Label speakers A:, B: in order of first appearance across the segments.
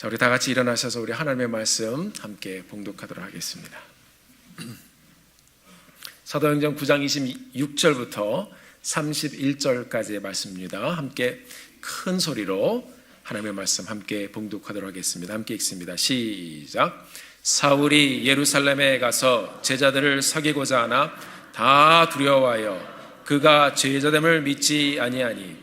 A: 자, 우리 다 같이 일어나셔서 우리 하나님의 말씀 함께 봉독하도록 하겠습니다. 사도행전 9장 26절부터 31절까지의 말씀입니다. 함께 큰 소리로 하나님의 말씀 함께 봉독하도록 하겠습니다. 함께 읽습니다. 시작. 사울이 예루살렘에 가서 제자들을 사귀고자 하나 다 두려워하여 그가 죄자됨을 믿지 아니하니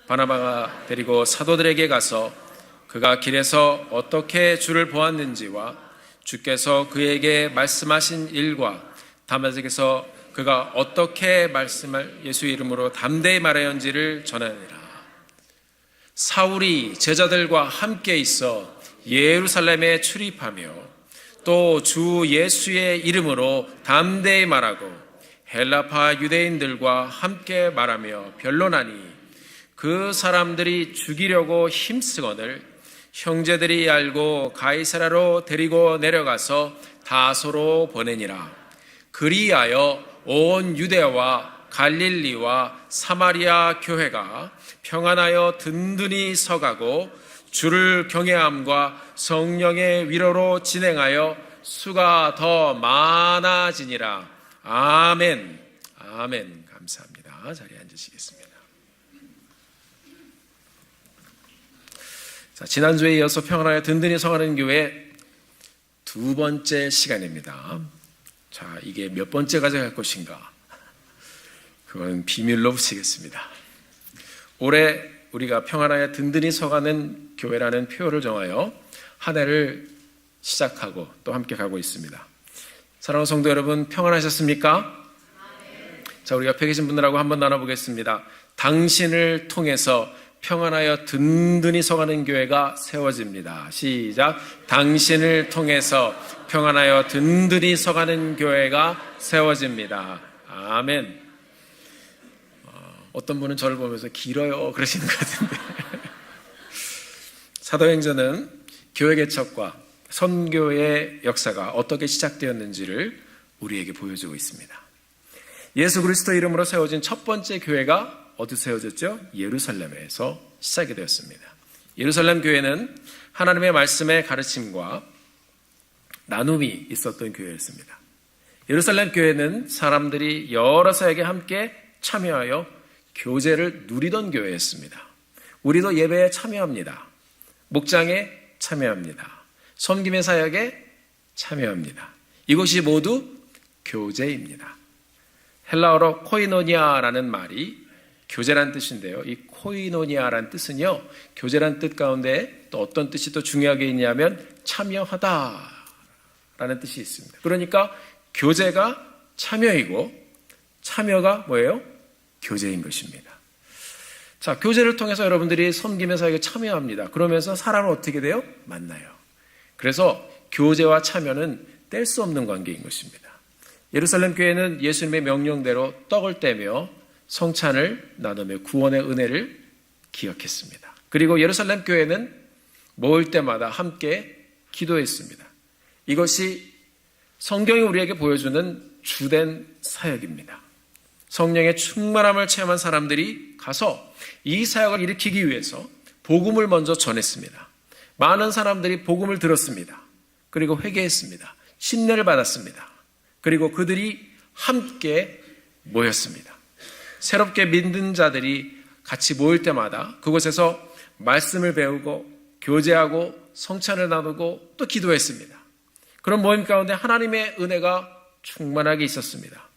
A: 바나바가 데리고 사도들에게 가서 그가 길에서 어떻게 주를 보았는지와 주께서 그에게 말씀하신 일과 다메섹에서 그가 어떻게 말씀을 예수의 이름으로 담대히 말하였는지를 전하니라. 사울이 제자들과 함께 있어 예루살렘에 출입하며 또 주 예수의 이름으로 담대히 말하고 헬라파 유대인들과 함께 말하며 변론하니 그 사람들이 죽이려고 힘쓰거늘 형제들이 알고 가이사라로 데리고 내려가서 다소로 보내니라. 그리하여 온 유대와 갈릴리와 사마리아 교회가 평안하여 든든히 서가고 주를 경외함과 성령의 위로로 진행하여 수가 더 많아지니라. 아멘. 아멘. 감사합니다. 자리에 앉으시겠습니다. 자, 지난주에 이어서 평안하여 든든히 서가는 교회 두 번째 시간입니다. 자, 이게 몇 번째 가져갈 것인가? 그건 비밀로 붙이겠습니다. 올해 우리가 평안하여 든든히 서가는 교회라는 표어를 정하여 한 해를 시작하고 또 함께 가고 있습니다. 사랑하는 성도 여러분, 평안하셨습니까? 자, 우리 옆에 계신 분들하고 한번 나눠보겠습니다. 당신을 통해서 평안하여 든든히 서가는 교회가 세워집니다. 시작. 당신을 통해서 평안하여 든든히 서가는 교회가 세워집니다. 아멘. 어떤 분은 저를 보면서 길어요 그러시는 것 같은데 사도행전은 교회 개척과 선교의 역사가 어떻게 시작되었는지를 우리에게 보여주고 있습니다. 예수 그리스도 이름으로 세워진 첫 번째 교회가 어디서 세워졌죠? 예루살렘에서 시작이 되었습니다. 예루살렘 교회는 하나님의 말씀의 가르침과 나눔이 있었던 교회였습니다. 예루살렘 교회는 사람들이 여러 사역에 함께 참여하여 교제를 누리던 교회였습니다. 우리도 예배에 참여합니다. 목장에 참여합니다. 섬김의 사역에 참여합니다. 이것이 모두 교제입니다. 헬라어로 코이노니아라는 말이 교제란 뜻인데요. 이 코이노니아란 뜻은요, 교제란 뜻 가운데 또 어떤 뜻이 또 중요하게 있냐면 참여하다라는 뜻이 있습니다. 그러니까 교제가 참여이고 참여가 뭐예요? 교제인 것입니다. 자, 교제를 통해서 여러분들이 섬김의 사역에 참여합니다. 그러면서 사람을 어떻게 돼요? 만나요. 그래서 교제와 참여는 뗄 수 없는 관계인 것입니다. 예루살렘 교회는 예수님의 명령대로 떡을 떼며 성찬을 나누며 구원의 은혜를 기억했습니다. 그리고 예루살렘 교회는 모일 때마다 함께 기도했습니다. 이것이 성경이 우리에게 보여주는 주된 사역입니다. 성령의 충만함을 체험한 사람들이 가서 이 사역을 일으키기 위해서 복음을 먼저 전했습니다. 많은 사람들이 복음을 들었습니다. 그리고 회개했습니다. 신뢰를 받았습니다. 그리고 그들이 함께 모였습니다. 새롭게 믿는 자들이 같이 모일 때마다 그곳에서 말씀을 배우고 교제하고 성찬을 나누고 또 기도했습니다. 그런 모임 가운데 하나님의 은혜가 충만하게 있었습니다.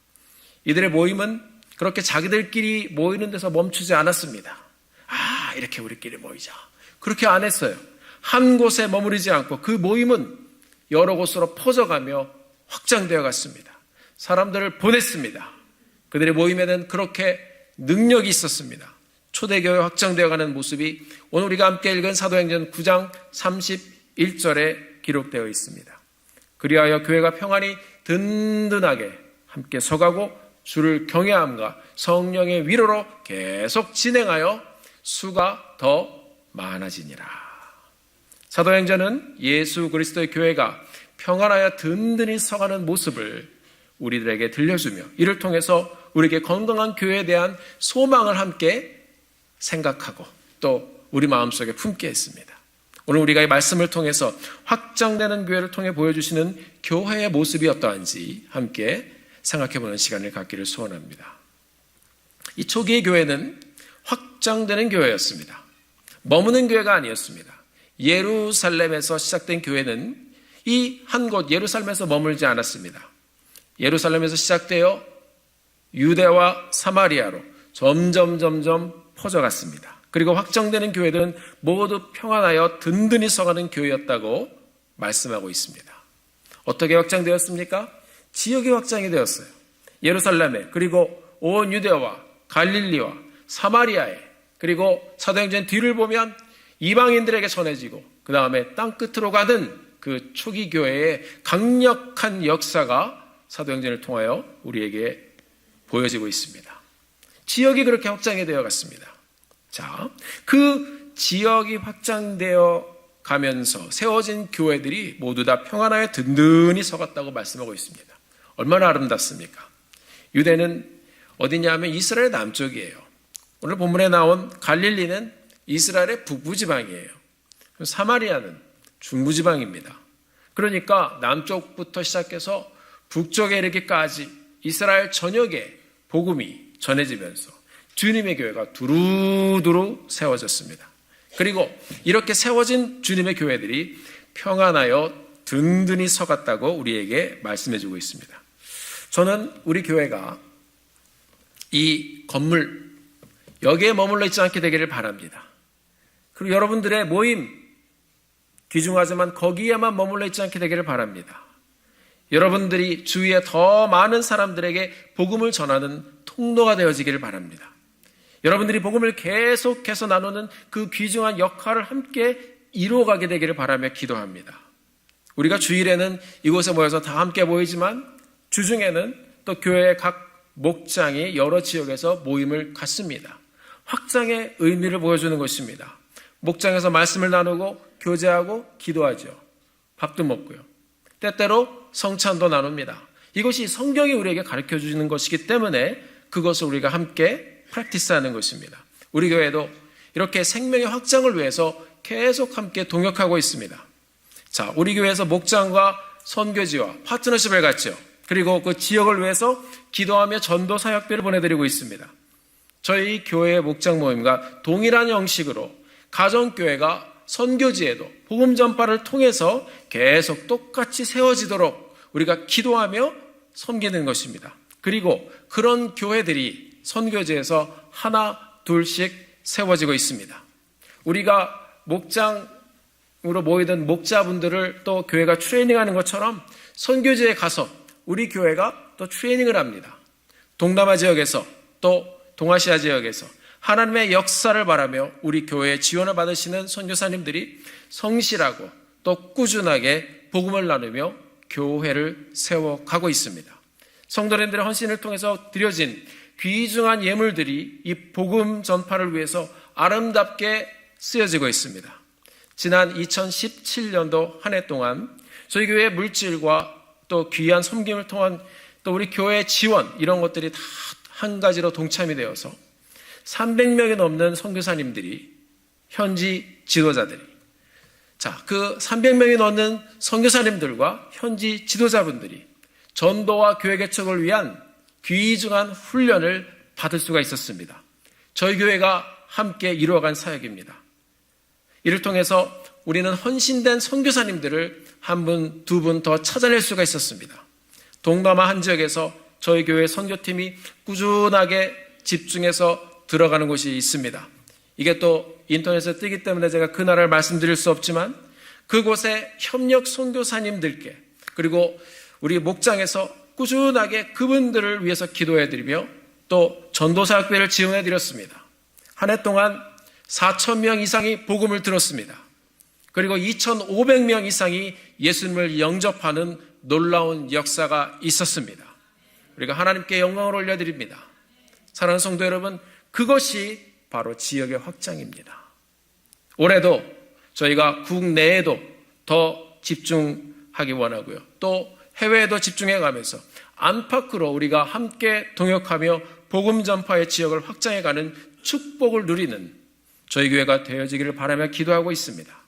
A: 이들의 모임은 그렇게 자기들끼리 모이는 데서 멈추지 않았습니다. 아, 이렇게 우리끼리 모이자. 그렇게 안 했어요. 한 곳에 머무르지 않고 그 모임은 여러 곳으로 퍼져가며 확장되어 갔습니다. 사람들을 보냈습니다. 그들의 모임에는 그렇게 능력이 있었습니다. 초대교회 확장되어 가는 모습이 오늘 우리가 함께 읽은 사도행전 9장 31절에 기록되어 있습니다. 그리하여 교회가 평안히 든든하게 함께 서가고 주를 경외함과 성령의 위로로 계속 진행하여 수가 더 많아지니라. 사도행전은 예수 그리스도의 교회가 평안하여 든든히 서가는 모습을 우리들에게 들려주며 이를 통해서 우리에게 건강한 교회에 대한 소망을 함께 생각하고 또 우리 마음속에 품게 했습니다. 오늘 우리가 이 말씀을 통해서 확장되는 교회를 통해 보여주시는 교회의 모습이 어떠한지 함께 생각해보는 시간을 갖기를 소원합니다. 이 초기의 교회는 확장되는 교회였습니다. 머무는 교회가 아니었습니다. 예루살렘에서 시작된 교회는 이 한 곳 예루살렘에서 머물지 않았습니다. 예루살렘에서 시작되어 유대와 사마리아로 점점 퍼져갔습니다. 그리고 확정되는 교회들은 모두 평안하여 든든히 서가는 교회였다고 말씀하고 있습니다. 어떻게 확장되었습니까? 지역이 확장이 되었어요. 예루살렘에, 그리고 온 유대와 갈릴리와 사마리아에, 그리고 사도행전 뒤를 보면 이방인들에게 전해지고 그 다음에 땅끝으로 가는 그 초기 교회의 강력한 역사가 사도행전을 통하여 우리에게 보여지고 있습니다. 지역이 그렇게 확장이 되어 갔습니다. 자, 그 지역이 확장되어 가면서 세워진 교회들이 모두 다 평안하여 든든히 서갔다고 말씀하고 있습니다. 얼마나 아름답습니까? 유대는 어디냐 하면 이스라엘 남쪽이에요. 오늘 본문에 나온 갈릴리는 이스라엘의 북부지방이에요. 사마리아는 중부지방입니다. 그러니까 남쪽부터 시작해서 북쪽에 이르기까지 이스라엘 전역에 복음이 전해지면서 주님의 교회가 두루두루 세워졌습니다. 그리고 이렇게 세워진 주님의 교회들이 평안하여 든든히 서갔다고 우리에게 말씀해주고 있습니다. 저는 우리 교회가 이 건물 여기에 머물러 있지 않게 되기를 바랍니다. 그리고 여러분들의 모임 귀중하지만 거기에만 머물러 있지 않게 되기를 바랍니다. 여러분들이 주위에 더 많은 사람들에게 복음을 전하는 통로가 되어지기를 바랍니다. 여러분들이 복음을 계속해서 나누는 그 귀중한 역할을 함께 이루어가게 되기를 바라며 기도합니다. 우리가 주일에는 이곳에 모여서 다 함께 모이지만 주중에는 또 교회의 각 목장이 여러 지역에서 모임을 갖습니다. 확장의 의미를 보여주는 것입니다. 목장에서 말씀을 나누고 교제하고 기도하죠. 밥도 먹고요. 때때로 성찬도 나눕니다. 이것이 성경이 우리에게 가르쳐 주시는 것이기 때문에 그것을 우리가 함께 프랙티스하는 것입니다. 우리 교회도 이렇게 생명의 확장을 위해서 계속 함께 동역하고 있습니다. 자, 우리 교회에서 목장과 선교지와 파트너십을 갖죠. 그리고 그 지역을 위해서 기도하며 전도 사역비를 보내드리고 있습니다. 저희 교회의 목장 모임과 동일한 형식으로 가정교회가 선교지에도 복음 전파를 통해서 계속 똑같이 세워지도록 우리가 기도하며 섬기는 것입니다. 그리고 그런 교회들이 선교지에서 하나 둘씩 세워지고 있습니다. 우리가 목장으로 모이던 목자분들을 또 교회가 트레이닝하는 것처럼 선교지에 가서 우리 교회가 또 트레이닝을 합니다. 동남아 지역에서 또 동아시아 지역에서 하나님의 역사를 바라며 우리 교회의 지원을 받으시는 선교사님들이 성실하고 또 꾸준하게 복음을 나누며 교회를 세워가고 있습니다. 성도님들의 헌신을 통해서 드려진 귀중한 예물들이 이 복음 전파를 위해서 아름답게 쓰여지고 있습니다. 지난 2017년도 한 해 동안 저희 교회의 물질과 또 귀한 섬김을 통한 또 우리 교회의 지원 이런 것들이 다 한 가지로 동참이 되어서 300명이 넘는 선교사님들이 현지 지도자들이 그 300명이 넘는 선교사님들과 현지 지도자분들이 전도와 교회 개척을 위한 귀중한 훈련을 받을 수가 있었습니다. 저희 교회가 함께 이루어간 사역입니다. 이를 통해서 우리는 헌신된 선교사님들을 한 분, 두 분 더 찾아낼 수가 있었습니다. 동남아 한 지역에서 저희 교회 선교팀이 꾸준하게 집중해서 들어가는 곳이 있습니다. 이게 또 인터넷에 뜨기 때문에 제가 그 나라를 말씀드릴 수 없지만 그곳에 협력 선교사님들께 그리고 우리 목장에서 꾸준하게 그분들을 위해서 기도해드리며 또 전도사역비를 지원해드렸습니다. 한 해 동안 4,000명 이상이 복음을 들었습니다. 그리고 2,500명 이상이 예수님을 영접하는 놀라운 역사가 있었습니다. 우리가 하나님께 영광을 올려드립니다. 사랑하는 성도 여러분, 그것이 바로 지역의 확장입니다. 올해도 저희가 국내에도 더 집중하기 원하고요. 또 해외에도 집중해가면서 안팎으로 우리가 함께 동역하며 복음 전파의 지역을 확장해가는 축복을 누리는 저희 교회가 되어지기를 바라며 기도하고 있습니다.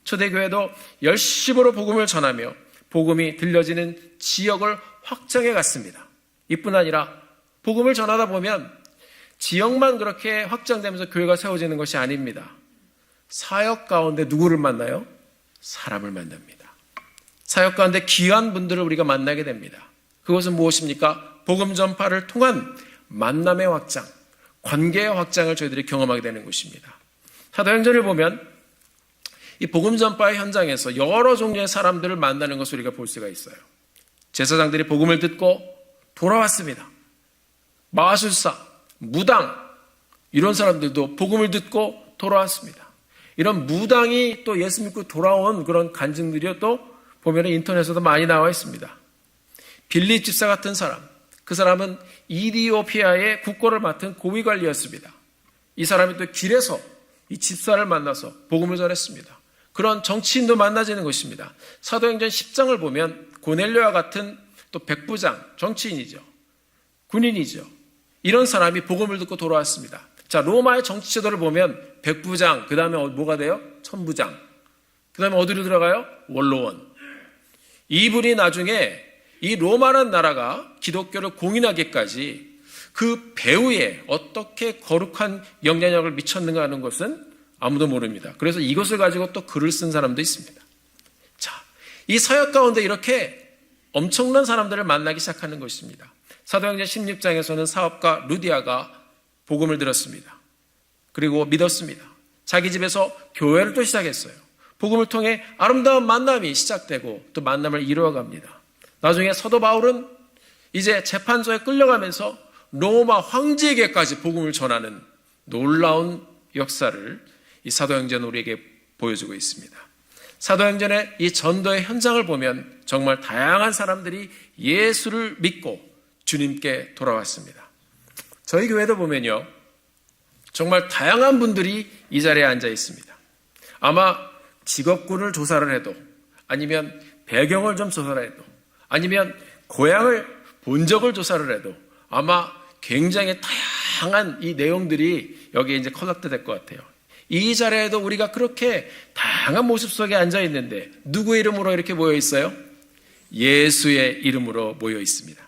A: 초대교회도 열심으로 복음을 전하며 복음이 들려지는 지역을 확장해 갔습니다. 이뿐 아니라 복음을 전하다 보면 지역만 그렇게 확장되면서 교회가 세워지는 것이 아닙니다. 사역 가운데 누구를 만나요? 사람을 만납니다. 사역 가운데 귀한 분들을 우리가 만나게 됩니다. 그것은 무엇입니까? 복음 전파를 통한 만남의 확장, 관계의 확장을 저희들이 경험하게 되는 것입니다. 사도행전을 보면 이 복음 전파의 현장에서 여러 종류의 사람들을 만나는 것을 우리가 볼 수가 있어요. 제사장들이 복음을 듣고 돌아왔습니다. 마술사, 무당 이런 사람들도 복음을 듣고 돌아왔습니다. 이런 무당이 또 예수 믿고 돌아온 그런 간증들이 또 보면 인터넷에도 많이 나와 있습니다. 빌립 집사 같은 사람, 그 사람은 이디오피아의 국고를 맡은 고위관리였습니다. 이 사람이 또 길에서 이 집사를 만나서 복음을 전했습니다. 그런 정치인도 만나지는 것입니다. 사도행전 10장을 보면 고넬료와 같은 또 백부장, 정치인이죠. 군인이죠. 이런 사람이 복음을 듣고 돌아왔습니다. 자, 로마의 정치 제도를 보면 백부장, 그 다음에 뭐가 돼요? 천부장. 그 다음에 어디로 들어가요? 원로원. 이분이 나중에 이 로마라는 나라가 기독교를 공인하기까지 그 배후에 어떻게 거룩한 영향력을 미쳤는가 하는 것은 아무도 모릅니다. 그래서 이것을 가지고 또 글을 쓴 사람도 있습니다. 자, 이 사역 가운데 이렇게 엄청난 사람들을 만나기 시작하는 것입니다. 사도행전 16장에서는 사업가 루디아가 복음을 들었습니다. 그리고 믿었습니다. 자기 집에서 교회를 또 시작했어요. 복음을 통해 아름다운 만남이 시작되고 또 만남을 이루어갑니다. 나중에 사도 바울은 이제 재판소에 끌려가면서 로마 황제에게까지 복음을 전하는 놀라운 역사를 이 사도행전 우리에게 보여주고 있습니다. 사도행전의 이 전도의 현장을 보면 정말 다양한 사람들이 예수를 믿고 주님께 돌아왔습니다. 저희 교회도 보면요, 정말 다양한 분들이 이 자리에 앉아 있습니다. 아마 직업군을 조사를 해도, 아니면 배경을 좀 조사를 해도, 아니면 고향을 본 적을 조사를 해도 아마 굉장히 다양한 이 내용들이 여기에 이제 컬렉트 될 것 같아요. 이 자리에도 우리가 그렇게 다양한 모습 속에 앉아 있는데 누구의 이름으로 이렇게 모여 있어요? 예수의 이름으로 모여 있습니다.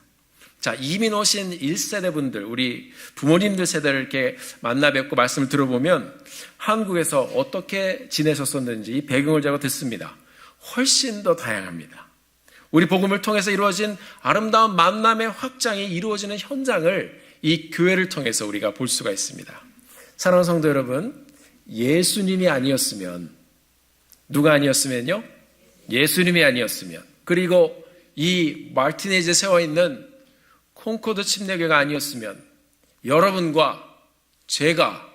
A: 자, 이민 오신 1세대 분들, 우리 부모님들 세대를 이렇게 만나 뵙고 말씀을 들어보면 한국에서 어떻게 지내셨었는지 이 배경을 제가 듣습니다. 훨씬 더 다양합니다. 우리 복음을 통해서 이루어진 아름다운 만남의 확장이 이루어지는 현장을 이 교회를 통해서 우리가 볼 수가 있습니다. 사랑하는 성도 여러분, 예수님이 아니었으면, 누가 아니었으면요? 예수님이 아니었으면, 그리고 이 마르티네즈에 세워있는 콩코드 침례교회가 아니었으면 여러분과 제가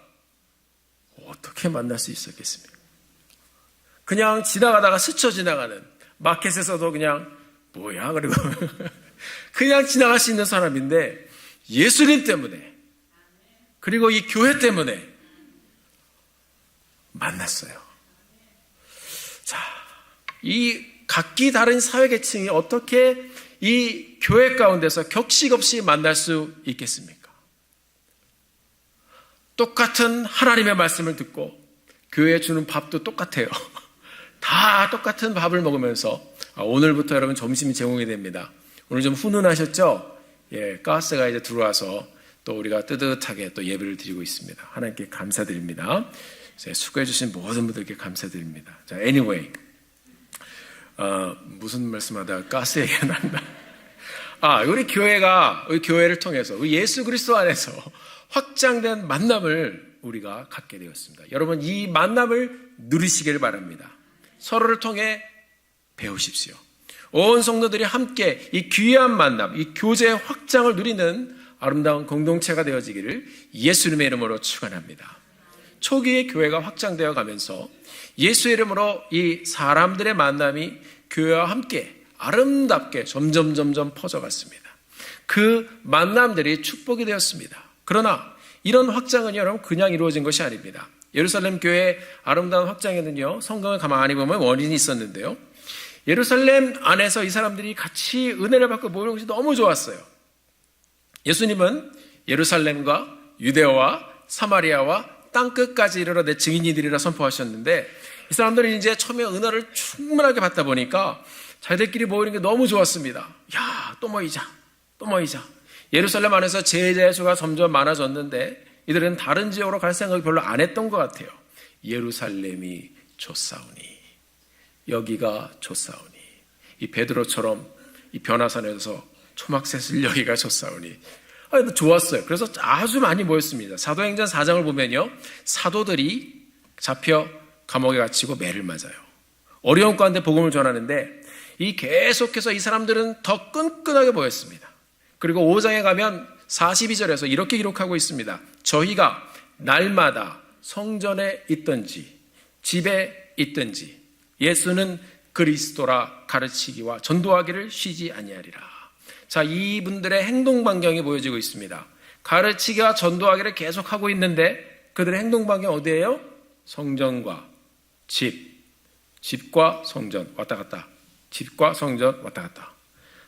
A: 어떻게 만날 수 있었겠습니까? 그냥 지나가다가 스쳐 지나가는, 마켓에서도 그냥 뭐야 그리고 그냥 지나갈 수 있는 사람인데 예수님 때문에, 그리고 이 교회 때문에 만났어요. 자, 이 각기 다른 사회계층이 어떻게 이 교회 가운데서 격식 없이 만날 수 있겠습니까? 똑같은 하나님의 말씀을 듣고 교회에 주는 밥도 똑같아요. 다 똑같은 밥을 먹으면서 오늘부터 여러분 점심이 제공이 됩니다. 오늘 좀 훈훈하셨죠? 예, 가스가 이제 들어와서 또 우리가 뜨뜻하게 또 예배를 드리고 있습니다. 하나님께 감사드립니다. 수고해 주신 모든 분들께 감사드립니다. 자, anyway, 무슨 말씀하다가 가스 얘기가 난다. 우리 교회가, 우리 교회를 통해서 우리 예수 그리스도 안에서 확장된 만남을 우리가 갖게 되었습니다. 여러분, 이 만남을 누리시길 바랍니다. 서로를 통해 배우십시오. 온 성도들이 함께 이 귀한 만남, 이 교제의 확장을 누리는 아름다운 공동체가 되어지기를 예수님의 이름으로 축원합니다. 초기의 교회가 확장되어 가면서 예수의 이름으로 이 사람들의 만남이 교회와 함께 아름답게 점점 퍼져갔습니다. 그 만남들이 축복이 되었습니다. 그러나 이런 확장은 여러분 그냥 이루어진 것이 아닙니다. 예루살렘 교회의 아름다운 확장에는요, 성경을 가만히 보면 원인이 있었는데요. 예루살렘 안에서 이 사람들이 같이 은혜를 받고 모이는 것이 너무 좋았어요. 예수님은 예루살렘과 유대와 사마리아와 땅끝까지 이르러 내 증인이 되리라 선포하셨는데 이 사람들은 이제 처음에 은혜를 충분하게 받다 보니까 자기들끼리 모이는 게 너무 좋았습니다. 야, 또 모이자. 예루살렘 안에서 제자의 수가 점점 많아졌는데 이들은 다른 지역으로 갈 생각이 별로 안 했던 것 같아요. 예루살렘이 좋사오니, 여기가 좋사오니, 이 베드로처럼 이 변화산에서 초막셋을 여기가 좋사오니, 좋았어요. 그래서 아주 많이 모였습니다. 사도행전 4장을 보면요, 사도들이 잡혀 감옥에 갇히고 매를 맞아요. 어려운 가운데 복음을 전하는데 이 계속해서 이 사람들은 더 끈끈하게 모였습니다. 그리고 5장에 가면 42절에서 이렇게 기록하고 있습니다. 저희가 날마다 성전에 있든지 집에 있든지 예수는 그리스도라 가르치기와 전도하기를 쉬지 아니하리라. 자, 이분들의 행동 반경이 보여지고 있습니다. 가르치기와 전도하기를 계속하고 있는데 그들의 행동 반경 어디예요? 성전과 집과 성전 왔다 갔다, 집과 성전 왔다 갔다.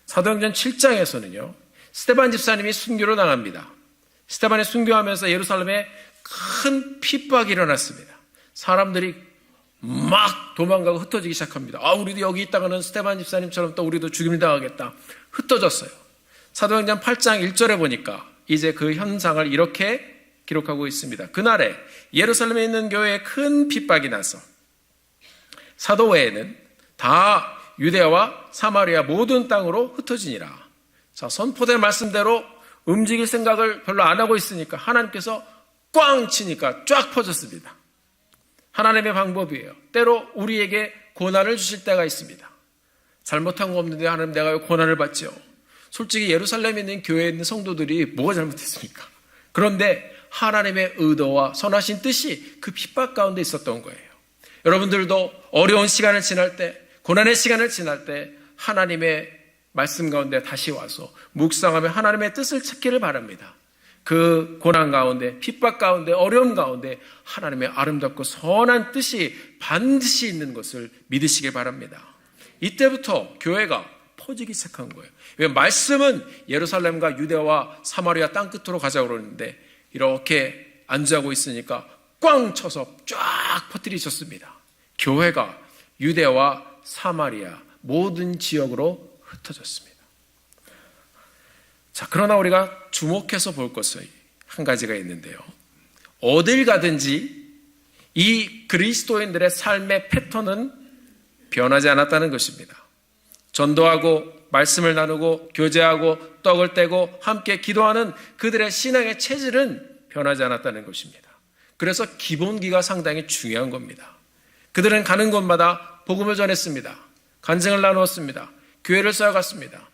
A: 사도행전 7장에서는요, 스데반 집사님이 순교로 나갑니다. 스데반이 순교하면서 예루살렘에 큰 핍박이 일어났습니다. 사람들이 막 도망가고 흩어지기 시작합니다. 우리도 여기 있다가는 스데반 집사님처럼 또 우리도 죽임 당하겠다. 흩어졌어요. 사도행전 8장 1절에 보니까 이제 그 현상을 이렇게 기록하고 있습니다. 그날에 예루살렘에 있는 교회에 큰 핍박이 나서 사도 외에는 다 유대와 사마리아 모든 땅으로 흩어지니라. 자, 선포된 말씀대로 움직일 생각을 별로 안 하고 있으니까 하나님께서 꽝 치니까 쫙 퍼졌습니다. 하나님의 방법이에요. 때로 우리에게 고난을 주실 때가 있습니다. 잘못한 거 없는데 하나님 내가 왜 고난을 받죠? 솔직히 예루살렘에 있는 교회에 있는 성도들이 뭐가 잘못했습니까? 그런데 하나님의 의도와 선하신 뜻이 그 핍박 가운데 있었던 거예요. 여러분들도 어려운 시간을 지날 때, 고난의 시간을 지날 때 하나님의 말씀 가운데 다시 와서 묵상하며 하나님의 뜻을 찾기를 바랍니다. 그 고난 가운데, 핍박 가운데, 어려움 가운데 하나님의 아름답고 선한 뜻이 반드시 있는 것을 믿으시길 바랍니다. 이때부터 교회가 퍼지기 시작한 거예요. 왜? 말씀은 예루살렘과 유대와 사마리아 땅끝으로 가자고 그러는데 이렇게 안주하고 있으니까 꽝 쳐서 쫙 퍼뜨리셨습니다. 교회가 유대와 사마리아 모든 지역으로 흩어졌습니다. 자, 그러나 우리가 주목해서 볼 것은 한 가지가 있는데요. 어딜 가든지 이 그리스도인들의 삶의 패턴은 변하지 않았다는 것입니다. 전도하고 말씀을 나누고 교제하고 떡을 떼고 함께 기도하는 그들의 신앙의 체질은 변하지 않았다는 것입니다. 그래서 기본기가 상당히 중요한 겁니다. 그들은 가는 곳마다 복음을 전했습니다. 간증을 나누었습니다. 교회를 쌓아갔습니다.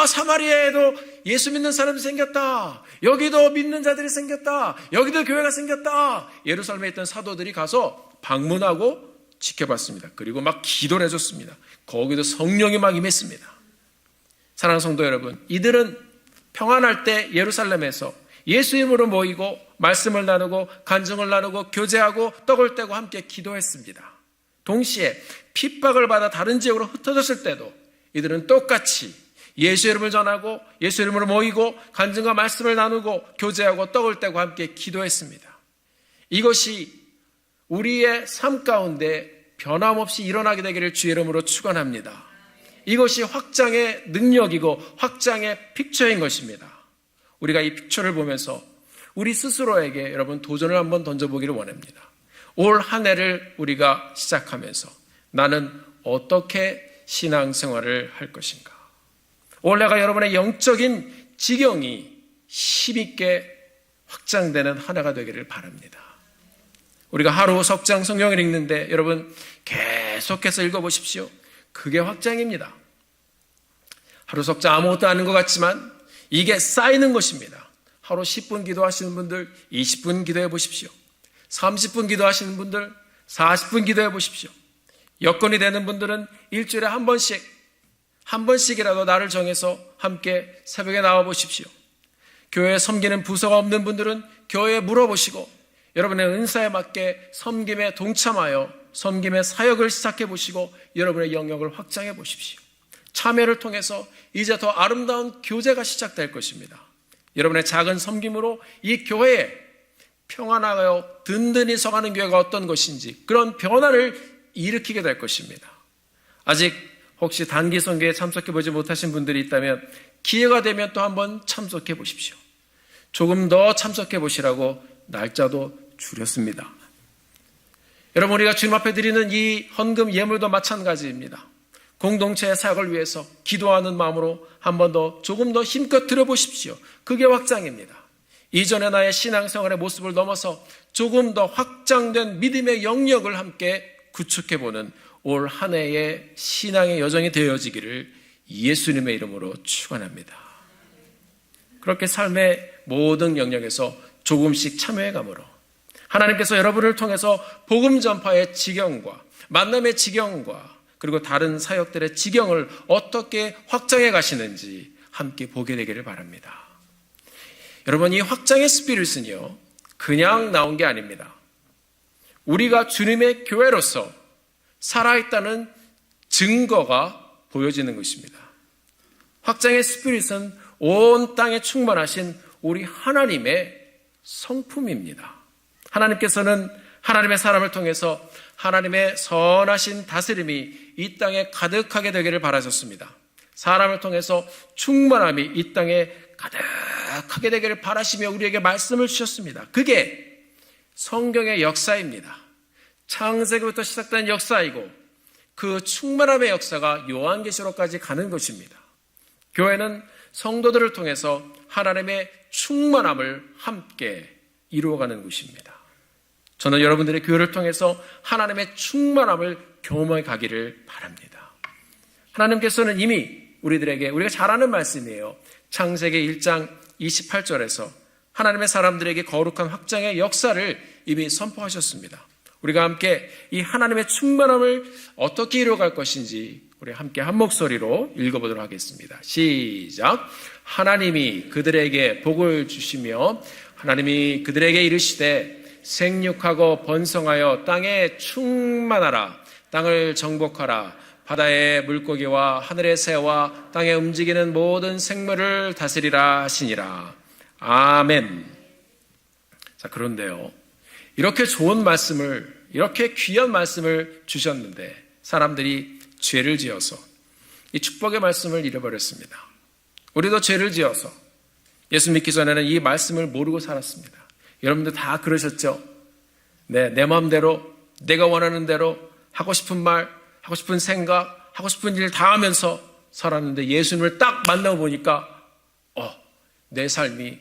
A: 사마리아에도 예수 믿는 사람이 생겼다. 여기도 믿는 자들이 생겼다. 여기도 교회가 생겼다. 예루살렘에 있던 사도들이 가서 방문하고 지켜봤습니다. 그리고 막 기도를 해줬습니다. 거기도 성령이 막 임했습니다. 사랑하는 성도 여러분, 이들은 평안할 때 예루살렘에서 예수 이름으로 모이고 말씀을 나누고 간증을 나누고 교제하고 떡을 떼고 함께 기도했습니다. 동시에 핍박을 받아 다른 지역으로 흩어졌을 때도 이들은 똑같이 예수 이름을 전하고 예수 이름으로 모이고 간증과 말씀을 나누고 교제하고 떡을 떼고 함께 기도했습니다. 이것이 우리의 삶 가운데 변함없이 일어나게 되기를 주의 이름으로 축원합니다. 이것이 확장의 능력이고 확장의 픽처인 것입니다. 우리가 이 픽처를 보면서 우리 스스로에게 여러분 도전을 한번 던져보기를 원합니다. 올 한 해를 우리가 시작하면서 나는 어떻게 신앙생활을 할 것인가? 올 내가 여러분의 영적인 지경이 힘있게 확장되는 한 해가 되기를 바랍니다. 우리가 하루 석장 성경을 읽는데 여러분 계속해서 읽어보십시오. 그게 확장입니다. 하루 석장 아무것도 아닌 것 같지만 이게 쌓이는 것입니다. 하루 10분 기도하시는 분들 20분 기도해 보십시오. 30분 기도하시는 분들 40분 기도해 보십시오. 여건이 되는 분들은 일주일에 한 번씩이라도 날을 정해서 함께 새벽에 나와 보십시오. 교회에 섬기는 부서가 없는 분들은 교회에 물어보시고 여러분의 은사에 맞게 섬김에 동참하여 섬김의 사역을 시작해 보시고 여러분의 영역을 확장해 보십시오. 참여를 통해서 이제 더 아름다운 교제가 시작될 것입니다. 여러분의 작은 섬김으로 이 교회에 평안하여 든든히 서가는 교회가 어떤 것인지 그런 변화를 일으키게 될 것입니다. 아직 혹시 단기 선교에 참석해 보지 못하신 분들이 있다면 기회가 되면 또 한번 참석해 보십시오. 조금 더 참석해 보시라고 날짜도 줄였습니다. 여러분, 우리가 주님 앞에 드리는 이 헌금 예물도 마찬가지입니다. 공동체의 사역을 위해서 기도하는 마음으로 한 번 더 조금 더 힘껏 들어보십시오. 그게 확장입니다. 이전의 나의 신앙생활의 모습을 넘어서 조금 더 확장된 믿음의 영역을 함께 구축해보는 올 한 해의 신앙의 여정이 되어지기를 예수님의 이름으로 축원합니다. 그렇게 삶의 모든 영역에서 조금씩 참여해감으로 하나님께서 여러분을 통해서 복음 전파의 지경과 만남의 지경과 그리고 다른 사역들의 지경을 어떻게 확장해 가시는지 함께 보게 되기를 바랍니다. 여러분, 이 확장의 스피릿은요, 그냥 나온 게 아닙니다. 우리가 주님의 교회로서 살아있다는 증거가 보여지는 것입니다. 확장의 스피릿은 온 땅에 충만하신 우리 하나님의 성품입니다. 하나님께서는 하나님의 사람을 통해서 하나님의 선하신 다스림이 이 땅에 가득하게 되기를 바라셨습니다. 사람을 통해서 충만함이 이 땅에 가득하게 되기를 바라시며 우리에게 말씀을 주셨습니다. 그게 성경의 역사입니다. 창세기부터 시작된 역사이고 그 충만함의 역사가 요한계시록까지 가는 것입니다. 교회는 성도들을 통해서 하나님의 충만함을 함께 이루어가는 것입니다. 저는 여러분들의 교회를 통해서 하나님의 충만함을 경험해 가기를 바랍니다. 하나님께서는 이미 우리들에게, 우리가 잘 아는 말씀이에요. 창세기 1장 28절에서 하나님의 사람들에게 거룩한 확장의 역사를 이미 선포하셨습니다. 우리가 함께 이 하나님의 충만함을 어떻게 이루어갈 것인지 우리 함께 한 목소리로 읽어보도록 하겠습니다. 시작. 하나님이 그들에게 복을 주시며 하나님이 그들에게 이르시되 생육하고 번성하여 땅에 충만하라. 땅을 정복하라. 바다의 물고기와 하늘의 새와 땅에 움직이는 모든 생물을 다스리라 하시니라. 아멘. 자, 그런데요, 이렇게 좋은 말씀을, 이렇게 귀한 말씀을 주셨는데 사람들이 죄를 지어서 이 축복의 말씀을 잃어버렸습니다. 우리도 죄를 지어서 예수 믿기 전에는 이 말씀을 모르고 살았습니다. 여러분들 다 그러셨죠? 네, 내 마음대로, 내가 원하는 대로 하고 싶은 말, 하고 싶은 생각, 하고 싶은 일 다 하면서 살았는데 예수님을 딱 만나고 보니까 내 삶이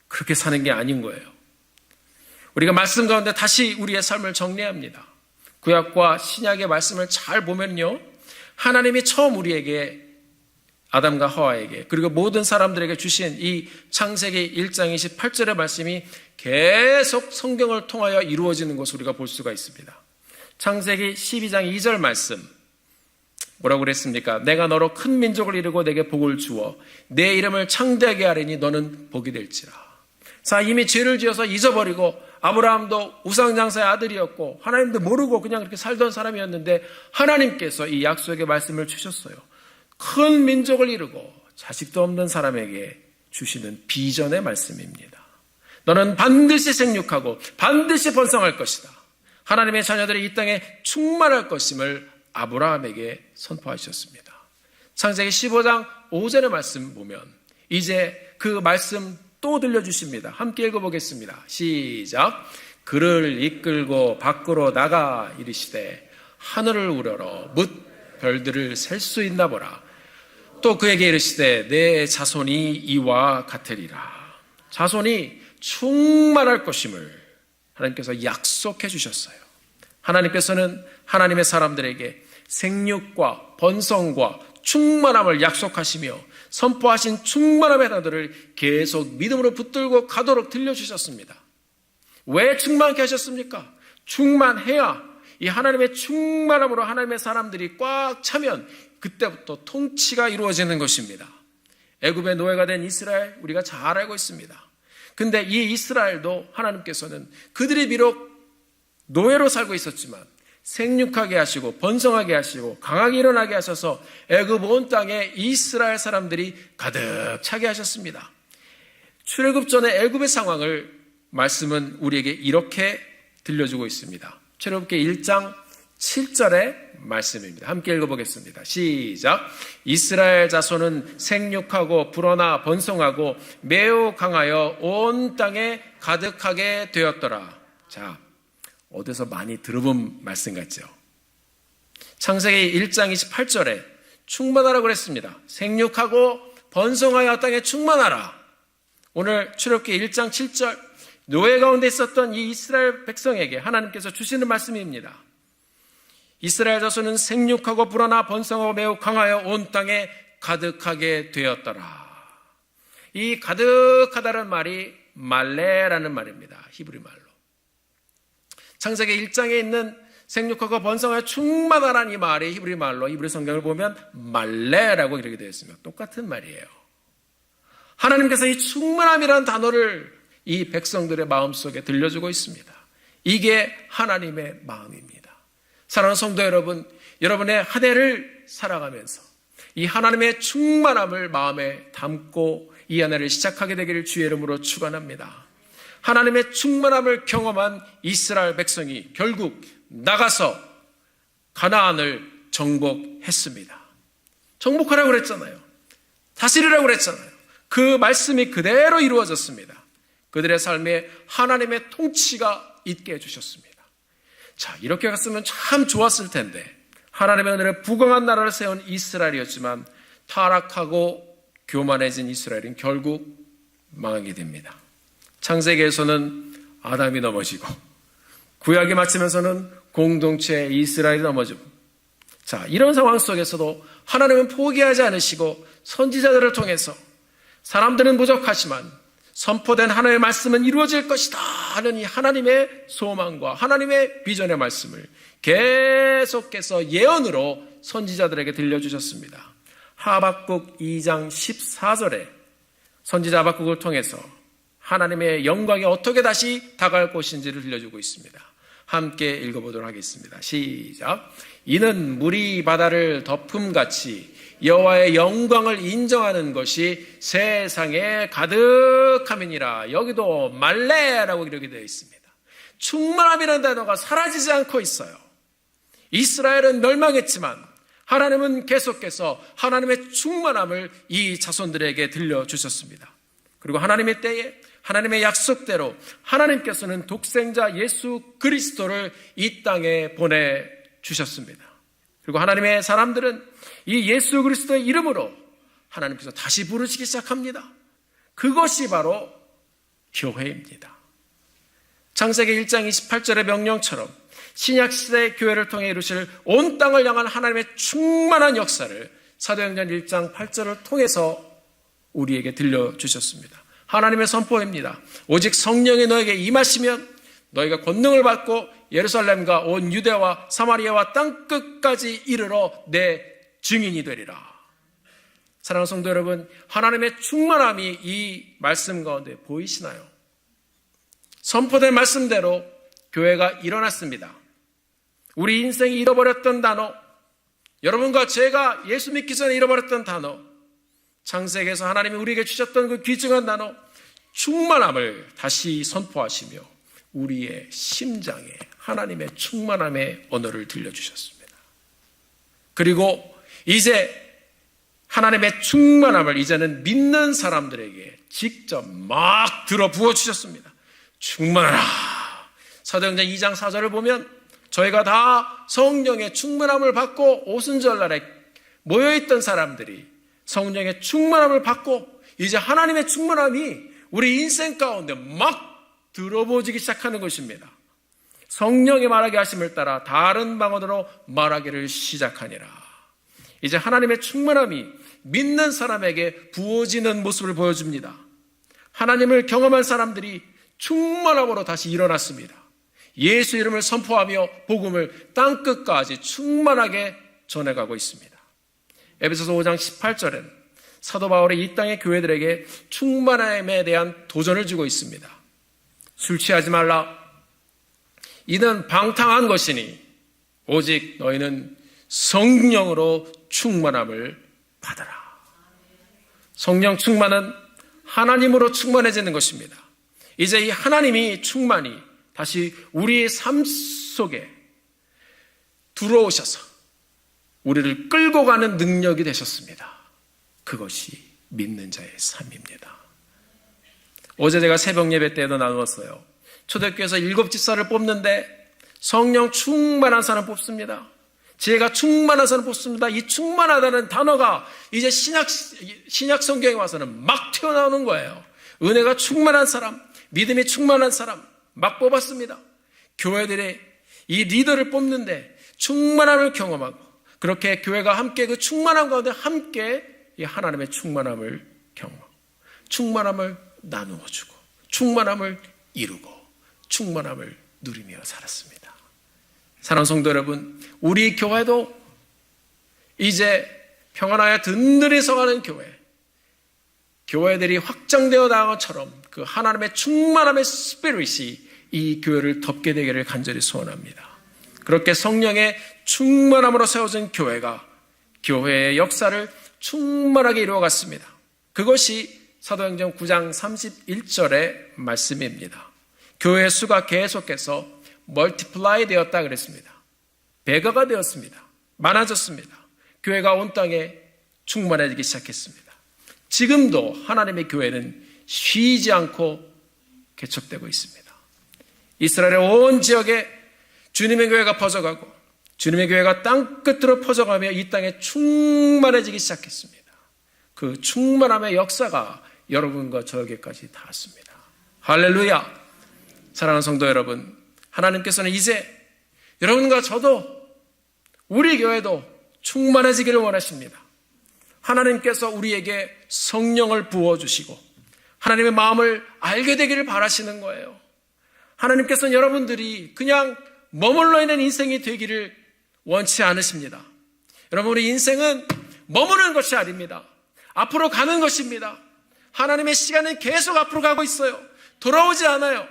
A: 그렇게 사는 게 아닌 거예요. 우리가 말씀 가운데 다시 우리의 삶을 정리합니다. 구약과 신약의 말씀을 잘 보면요, 하나님이 처음 우리에게, 아담과 하와에게, 그리고 모든 사람들에게 주신 이 창세기 1장 28절의 말씀이 계속 성경을 통하여 이루어지는 것을 우리가 볼 수가 있습니다. 창세기 12장 2절 말씀 뭐라고 그랬습니까? 내가 너로 큰 민족을 이루고 내게 복을 주어 내 이름을 창대하게 하리니 너는 복이 될지라. 자, 이미 죄를 지어서 잊어버리고 아브라함도 우상장사의 아들이었고 하나님도 모르고 그냥 그렇게 살던 사람이었는데 하나님께서 이 약속의 말씀을 주셨어요. 큰 민족을 이루고 자식도 없는 사람에게 주시는 비전의 말씀입니다. 너는 반드시 생육하고 반드시 번성할 것이다. 하나님의 자녀들이 이 땅에 충만할 것임을 아브라함에게 선포하셨습니다. 창세기 15장 5절의 말씀 보면 이제 그 말씀 또 들려주십니다. 함께 읽어보겠습니다. 시작. 그를 이끌고 밖으로 나가 이르시되 하늘을 우러러 뭇 별들을 셀 수 있나 보라. 또 그에게 이르시되 내 자손이 이와 같으리라. 자손이 충만할 것임을 하나님께서 약속해 주셨어요. 하나님께서는 하나님의 사람들에게 생육과 번성과 충만함을 약속하시며 선포하신 충만함의 단어들을 계속 믿음으로 붙들고 가도록 들려주셨습니다. 왜 충만케 하셨습니까? 충만해야 이 하나님의 충만함으로 하나님의 사람들이 꽉 차면 그때부터 통치가 이루어지는 것입니다. 애굽의 노예가 된 이스라엘 우리가 잘 알고 있습니다. 근데 이 이스라엘도 하나님께서는 그들이 비록 노예로 살고 있었지만 생육하게 하시고 번성하게 하시고 강하게 일어나게 하셔서 애굽 온 땅에 이스라엘 사람들이 가득 차게 하셨습니다. 출애굽 전에 애굽의 상황을 말씀은 우리에게 이렇게 들려주고 있습니다. 출애굽기 1장 7절의 말씀입니다. 함께 읽어보겠습니다. 시작. 이스라엘 자손은 생육하고 불어나 번성하고 매우 강하여 온 땅에 가득하게 되었더라. 자, 어디서 많이 들어본 말씀 같죠? 창세기 1장 28절에 충만하라고 그랬습니다. 생육하고 번성하여 땅에 충만하라. 오늘 출애굽기 1장 7절 노예 가운데 있었던 이 이스라엘 백성에게 하나님께서 주시는 말씀입니다. 이스라엘 자손은 생육하고 불어나 번성하고 매우 강하여 온 땅에 가득하게 되었더라. 이 가득하다는 말이 말레라는 말입니다. 히브리 말로. 창세기 1장에 있는 생육하고 번성하여 충만하라는 이 말이 히브리 말로 히브리 성경을 보면 말레라고 이렇게 되어 있습니다. 똑같은 말이에요. 하나님께서 이 충만함이라는 단어를 이 백성들의 마음속에 들려주고 있습니다. 이게 하나님의 마음입니다. 사랑하는 성도 여러분, 여러분의 한 해를 살아가면서 이 하나님의 충만함을 마음에 담고 이 한 해를 시작하게 되기를 주의 이름으로 축원합니다. 하나님의 충만함을 경험한 이스라엘 백성이 결국 나가서 가나안을 정복했습니다. 정복하라고 그랬잖아요. 다스리라고 그랬잖아요. 그 말씀이 그대로 이루어졌습니다. 그들의 삶에 하나님의 통치가 있게 해주셨습니다. 자, 이렇게 갔으면 참 좋았을 텐데 하나님의 은혜를 부강한 나라를 세운 이스라엘이었지만 타락하고 교만해진 이스라엘은 결국 망하게 됩니다. 창세기에서는 아담이 넘어지고 구약이 마치면서는 공동체 이스라엘이 넘어지고, 자, 이런 상황 속에서도 하나님은 포기하지 않으시고 선지자들을 통해서 사람들은 부족하지만 선포된 하나님의 말씀은 이루어질 것이다 하는 이 하나님의 소망과 하나님의 비전의 말씀을 계속해서 예언으로 선지자들에게 들려주셨습니다. 하박국 2장 14절에 선지자 하박국을 통해서 하나님의 영광이 어떻게 다시 다가올 것인지를 들려주고 있습니다. 함께 읽어보도록 하겠습니다. 시작. 이는 물이 바다를 덮음같이 여호와의 영광을 인정하는 것이 세상에 가득함이니라. 여기도 말레라고 이렇게 되어 있습니다. 충만함이라는 단어가 사라지지 않고 있어요. 이스라엘은 멸망했지만 하나님은 계속해서 하나님의 충만함을 이 자손들에게 들려주셨습니다. 그리고 하나님의 때에 하나님의 약속대로 하나님께서는 독생자 예수 그리스도를 이 땅에 보내주셨습니다. 그리고 하나님의 사람들은 이 예수 그리스도의 이름으로 하나님께서 다시 부르시기 시작합니다. 그것이 바로 교회입니다. 창세기 1장 28절의 명령처럼 신약시대의 교회를 통해 이루실 온 땅을 향한 하나님의 충만한 역사를 사도행전 1장 8절을 통해서 우리에게 들려주셨습니다. 하나님의 선포입니다. 오직 성령이 너에게 임하시면 너희가 권능을 받고 예루살렘과 온 유대와 사마리아와 땅끝까지 이르러 내 증인이 되리라. 사랑하는 성도 여러분, 하나님의 충만함이 이 말씀 가운데 보이시나요? 선포된 말씀대로 교회가 일어났습니다. 우리 인생이 잃어버렸던 단어, 여러분과 제가 예수 믿기 전에 잃어버렸던 단어, 창세기에서 하나님이 우리에게 주셨던 그 귀중한 단어, 충만함을 다시 선포하시며 우리의 심장에 하나님의 충만함의 언어를 들려주셨습니다. 그리고 이제 하나님의 충만함을 이제는 믿는 사람들에게 직접 막 들어 부어주셨습니다. 충만하라. 사도행전 2장 4절을 보면 저희가 다 성령의 충만함을 받고 오순절날에 모여있던 사람들이 성령의 충만함을 받고 이제 하나님의 충만함이 우리 인생 가운데 막 들어보지기 시작하는 것입니다. 성령의 말하게 하심을 따라 다른 방언으로 말하기를 시작하니라. 이제 하나님의 충만함이 믿는 사람에게 부어지는 모습을 보여줍니다. 하나님을 경험한 사람들이 충만함으로 다시 일어났습니다. 예수 이름을 선포하며 복음을 땅끝까지 충만하게 전해가고 있습니다. 에베소서 5장 18절엔 사도 바울이 이 땅의 교회들에게 충만함에 대한 도전을 주고 있습니다. 술 취하지 말라. 이는 방탕한 것이니 오직 너희는 성령으로 충만함을 받아라. 성령 충만은 하나님으로 충만해지는 것입니다. 이제 이 하나님이 충만이 다시 우리의 삶 속에 들어오셔서 우리를 끌고 가는 능력이 되셨습니다. 그것이 믿는 자의 삶입니다. 어제 제가 새벽 예배 때도 나누었어요. 초대교회에서 7집사를 뽑는데 성령 충만한 사람 뽑습니다. 지혜가 충만한 사람 뽑습니다. 이 충만하다는 단어가 이제 신약 성경에 와서는 막 튀어나오는 거예요. 은혜가 충만한 사람, 믿음이 충만한 사람 막 뽑았습니다. 교회들이 이 리더를 뽑는데 충만함을 경험하고, 그렇게 교회가 함께 그 충만함 가운데 함께 이 하나님의 충만함을 경험하고, 충만함을 나누어주고, 충만함을 이루고, 충만함을 누리며 살았습니다. 사랑하는 성도 여러분, 우리 교회도 이제 평안하여 든든히 서가는 교회들이 확장되어 나간 것처럼 그 하나님의 충만함의 스피릿이 이 교회를 덮게 되기를 간절히 소원합니다. 그렇게 성령의 충만함으로 세워진 교회가 교회의 역사를 충만하게 이루어갔습니다. 그것이 사도행전 9장 31절의 말씀입니다. 교회의 수가 계속해서 멀티플라이 되었다 그랬습니다. 배가가 되었습니다. 많아졌습니다. 교회가 온 땅에 충만해지기 시작했습니다. 지금도 하나님의 교회는 쉬지 않고 개척되고 있습니다. 이스라엘의 온 지역에 주님의 교회가 퍼져가고, 주님의 교회가 땅끝으로 퍼져가며 이 땅에 충만해지기 시작했습니다. 그 충만함의 역사가 여러분과 저에게까지 닿았습니다. 할렐루야! 사랑하는 성도 여러분, 하나님께서는 이제 여러분과 저도, 우리 교회도 충만해지기를 원하십니다. 하나님께서 우리에게 성령을 부어주시고 하나님의 마음을 알게 되기를 바라시는 거예요. 하나님께서는 여러분들이 그냥 머물러 있는 인생이 되기를 원치 않으십니다. 여러분, 우리 인생은 머무는 것이 아닙니다. 앞으로 가는 것입니다. 하나님의 시간은 계속 앞으로 가고 있어요. 돌아오지 않아요.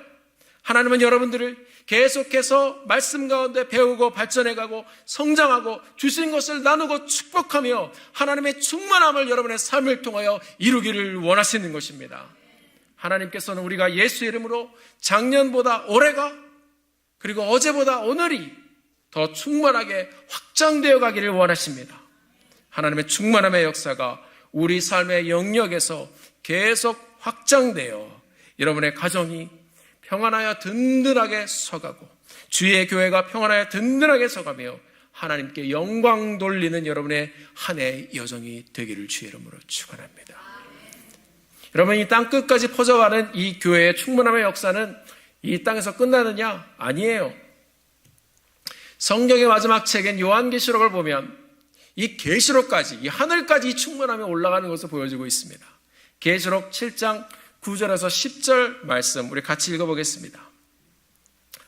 A: 하나님은 여러분들을 계속해서 말씀 가운데 배우고 발전해가고 성장하고 주신 것을 나누고 축복하며 하나님의 충만함을 여러분의 삶을 통하여 이루기를 원하시는 것입니다. 하나님께서는 우리가 예수 이름으로 작년보다 올해가, 그리고 어제보다 오늘이 더 충만하게 확장되어 가기를 원하십니다. 하나님의 충만함의 역사가 우리 삶의 영역에서 계속 확장되어 여러분의 가정이 평안하여 든든하게 서가고, 주의 교회가 평안하여 든든하게 서가며 하나님께 영광 돌리는 여러분의 한 해의 여정이 되기를 주의 이름으로 축원합니다. 여러분, 이 땅 끝까지 퍼져가는 이 교회의 충만함의 역사는 이 땅에서 끝나느냐? 아니에요. 성경의 마지막 책인 요한계시록을 보면 이 계시록까지, 이 하늘까지 이 충만함이 올라가는 것을 보여주고 있습니다. 계시록 7장 9절에서 10절 말씀 우리 같이 읽어보겠습니다.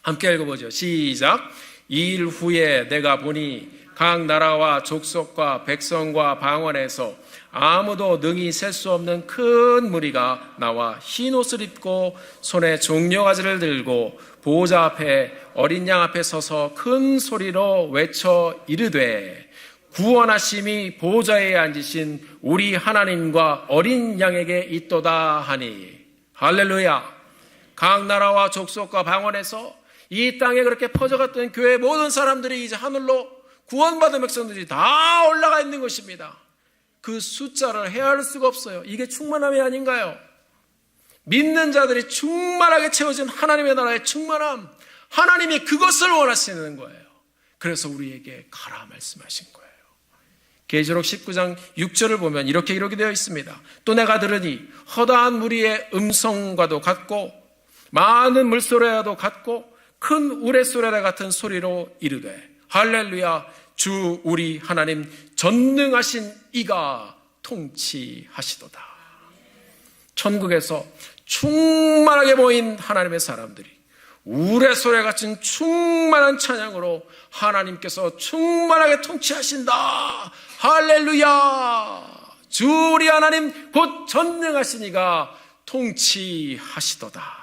A: 함께 읽어보죠. 시작. 이 일 후에 내가 보니 각 나라와 족속과 백성과 방언에서 아무도 능히 셀 수 없는 큰 무리가 나와 흰 옷을 입고 손에 종려가지를 들고 보호자 앞에 어린 양 앞에 서서 큰 소리로 외쳐 이르되 구원하심이 보호자에 앉으신 우리 하나님과 어린 양에게 있도다 하니. 할렐루야. 각 나라와 족속과 방언에서 이 땅에 그렇게 퍼져갔던 교회의 모든 사람들이 이제 하늘로 구원받은 백성들이 다 올라가 있는 것입니다. 그 숫자를 헤아릴 수가 없어요. 이게 충만함이 아닌가요? 믿는 자들이 충만하게 채워진 하나님의 나라의 충만함, 하나님이 그것을 원하시는 거예요. 그래서 우리에게 가라 말씀하신 거예요. 계시록 19장 6절을 보면 이렇게 기록이 되어 있습니다. 또 내가 들으니 허다한 무리의 음성과도 같고 많은 물소리와도 같고 큰 우레소리와 같은 소리로 이르되 할렐루야, 주 우리 하나님 전능하신 이가 통치하시도다. 천국에서 충만하게 모인 하나님의 사람들이 우레소리 같은 충만한 찬양으로 하나님께서 충만하게 통치하신다. 할렐루야, 주 우리 하나님 곧 전능하신 이가 통치하시도다.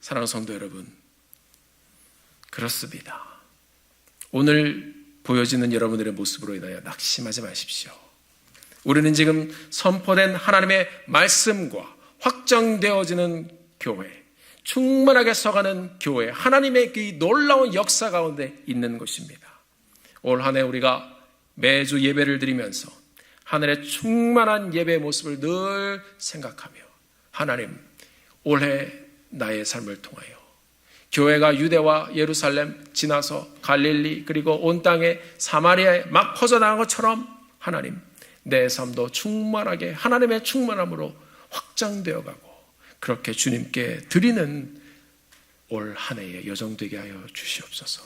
A: 사랑하는 성도 여러분, 그렇습니다. 오늘 보여지는 여러분들의 모습으로 인하여 낙심하지 마십시오. 우리는 지금 선포된 하나님의 말씀과 확정되어지는 교회, 충만하게 서가는 교회, 하나님의 그 놀라운 역사 가운데 있는 것입니다. 올 한 해 우리가 매주 예배를 드리면서 하늘의 충만한 예배의 모습을 늘 생각하며 하나님, 올해 나의 삶을 통하여 교회가 유대와 예루살렘 지나서 갈릴리 그리고 온 땅에 사마리아에 막 퍼져나간 것처럼 하나님, 내 삶도 충만하게 하나님의 충만함으로 확장되어 가고 그렇게 주님께 드리는 올 한 해의 여정 되게 하여 주시옵소서.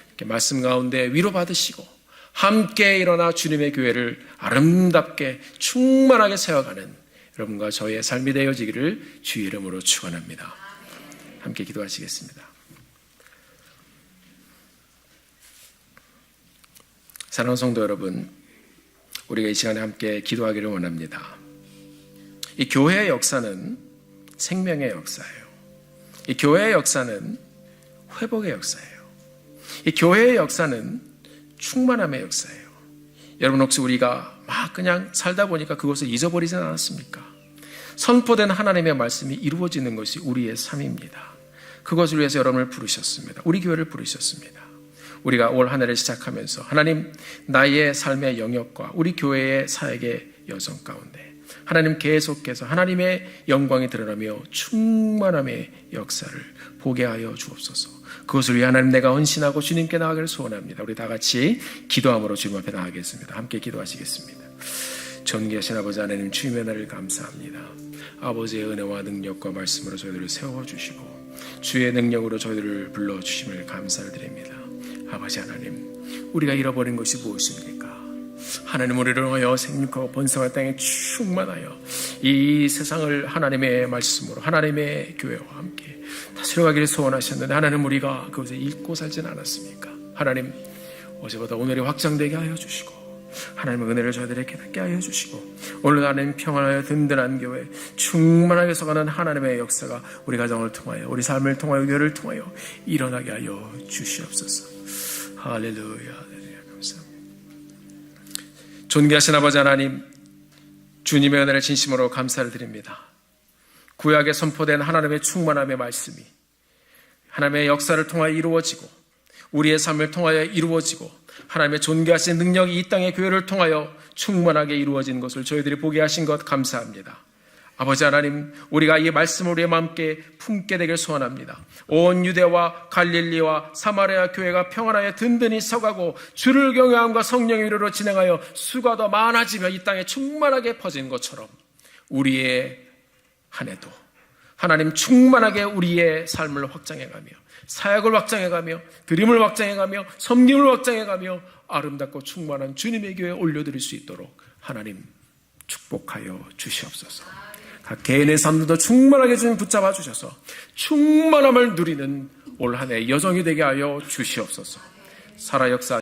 A: 이렇게 말씀 가운데 위로받으시고 함께 일어나 주님의 교회를 아름답게 충만하게 세워가는 여러분과 저의 삶이 되어지기를 주의 이름으로 축원합니다. 함께 기도하시겠습니다. 사랑하는 성도 여러분, 우리가 이 시간에 함께 기도하기를 원합니다. 이 교회의 역사는 생명의 역사예요. 이 교회의 역사는 회복의 역사예요. 이 교회의 역사는 충만함의 역사예요. 여러분, 혹시 우리가 막 그냥 살다 보니까 그것을 잊어버리진 않았습니까? 선포된 하나님의 말씀이 이루어지는 것이 우리의 삶입니다. 그것을 위해서 여러분을 부르셨습니다. 우리 교회를 부르셨습니다. 우리가 올 한 해를 시작하면서 하나님, 나의 삶의 영역과 우리 교회의 사역의 여정 가운데 하나님 계속해서 하나님의 영광이 드러나며 충만함의 역사를 보게 하여 주옵소서. 그것을 위해 하나님, 내가 헌신하고 주님께 나아가기를 소원합니다. 우리 다 같이 기도함으로 주님 앞에 나아가겠습니다. 함께 기도하시겠습니다. 존귀하신 아버지 하나님, 주님의 날을 감사합니다. 아버지의 은혜와 능력과 말씀으로 저희들을 세워주시고 주의 능력으로 저희들을 불러주심을 감사를 드립니다. 아버지 하나님, 우리가 잃어버린 것이 무엇입니까? 하나님, 우리를 위하여 생육하고 번성한 땅에 충만하여 이 세상을 하나님의 말씀으로 하나님의 교회와 함께 다스려가기를 소원하셨는데 하나님, 우리가 그것에 잊고 살지는 않았습니까? 하나님, 어제보다 오늘이 확장되게 하여 주시고 하나님의 은혜를 저희들에게 닿게 하여 주시고 오늘 하나님 평안하여 든든한 교회 충만하게 서가는 하나님의 역사가 우리 가정을 통하여 우리 삶을 통하여 교회를 통하여 일어나게 하여 주시옵소서. 할렐루야, 할렐루야. 감사합니다. 존귀하신 아버지 하나님, 주님의 은혜를 진심으로 감사를 드립니다. 구약에 선포된 하나님의 충만함의 말씀이 하나님의 역사를 통하여 이루어지고 우리의 삶을 통하여 이루어지고 하나님의 존귀하신 능력이 이 땅의 교회를 통하여 충만하게 이루어진 것을 저희들이 보게 하신 것 감사합니다. 아버지 하나님, 우리가 이 말씀을 우리의 마음께 품게 되길 소원합니다. 온 유대와 갈릴리와 사마리아 교회가 평안하여 든든히 서가고 주를 경외함과 성령의 위로로 진행하여 수가 더 많아지며 이 땅에 충만하게 퍼진 것처럼 우리의 한 해도 하나님 충만하게 우리의 삶을 확장해가며 사역을 확장해가며 드림을 확장해가며 섬김을 확장해가며 아름답고 충만한 주님의 교회에 올려드릴 수 있도록 하나님 축복하여 주시옵소서. 각 개인의 삶도 충만하게 주님 붙잡아 주셔서 충만함을 누리는 올 한 해 여정이 되게 하여 주시옵소서. 살아 역사